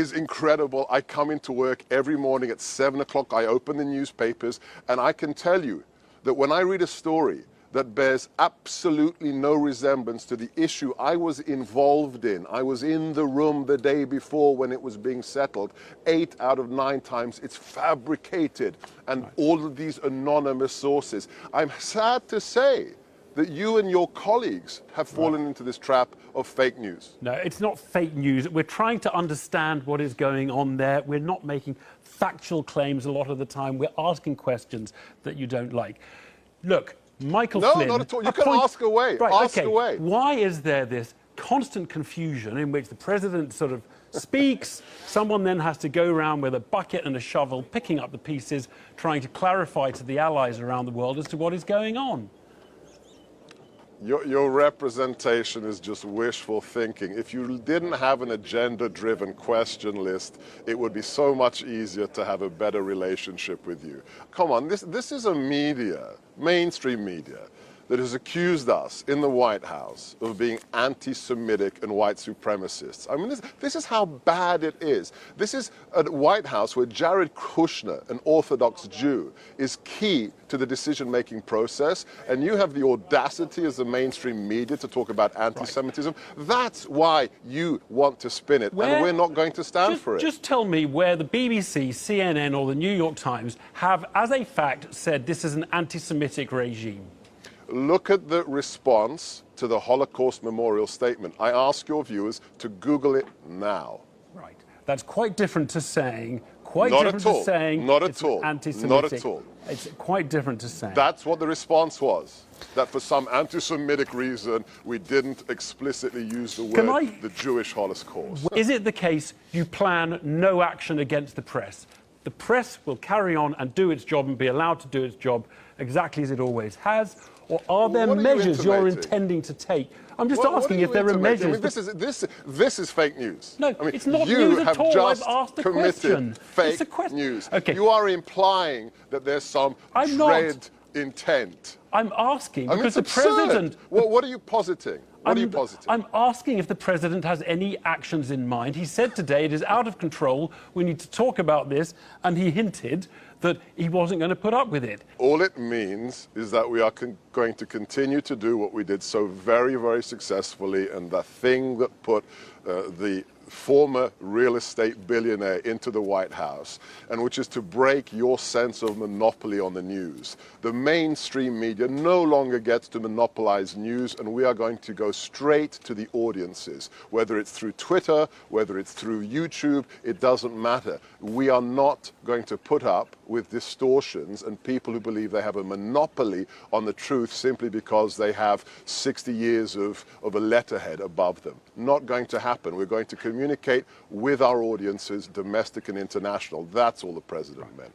is incredible. I come into work every morning at 7 o'clock. I open the newspapers, and I can tell you that when I read a story that bears absolutely no resemblance to the issue I was involved in, I was in the room the day before when it was being settled, 8 out of 9 times it's fabricated, and all of these anonymous sources. I'm sad to say that you and your colleagues have fallen into this trap of fake news. No, it's not fake news. We're trying to understand what is going on there. We're not making factual claims a lot of the time. We're asking questions that you don't like. Look, Michael Flynn... No, not at all. You can ask away. Ask away. Why is there this constant confusion in which the president sort of speaks, someone then has to go around with a bucket and a shovel, picking up the pieces, trying to clarify to the allies around the world as to what is going on? Your representation is just wishful thinking. If you didn't have an agenda-driven question list, it would be so much easier to have a better relationship with you. Come on, this is a media, mainstream media, that has accused us in the White House of being anti-Semitic and white supremacists. I mean, this is how bad it is. This is a White House where Jared Kushner, an Orthodox Jew, is key to the decision-making process, and you have the audacity as the mainstream media to talk about anti-Semitism. That's why you want to spin it, and we're not going to stand for it. Just tell me where the BBC, CNN or the New York Times have, as a fact, said this is an anti-Semitic regime. Look at the response to the Holocaust Memorial Statement. I ask your viewers to Google it now. Right. That's quite different to saying... Not at all. Not at all. It's quite different to saying. That's what the response was. That for some anti-Semitic reason, we didn't explicitly use the word the Jewish Holocaust. Is it the case you plan no action against the press? The press will carry on and do its job and be allowed to do its job exactly as it always has? Or are there measures you're intending to take? I'm just asking if there are measures... I mean, this is fake news. No, I mean, it's not news at all. I've asked the question. Fake news. Okay. You are implying that there's some dread intent. I'm asking because the president... Well, what are you positing? What are you positing? I'm asking if the president has any actions in mind. He said today it is out of control. We need to talk about this. And he hinted that he wasn't going to put up with it. All it means is that we are going to continue to do what we did so very, very successfully, and the thing that put the former real estate billionaire into the White House, and which is to break your sense of monopoly on the news. The mainstream media no longer gets to monopolize news, and we are going to go straight to the audiences. Whether it's through Twitter, whether it's through YouTube, it doesn't matter. We are not going to put up with distortions and people who believe they have a monopoly on the truth simply because they have 60 years of a letterhead above them. Not going to happen. We're going to communicate with our audiences, domestic and international. That's all the president meant.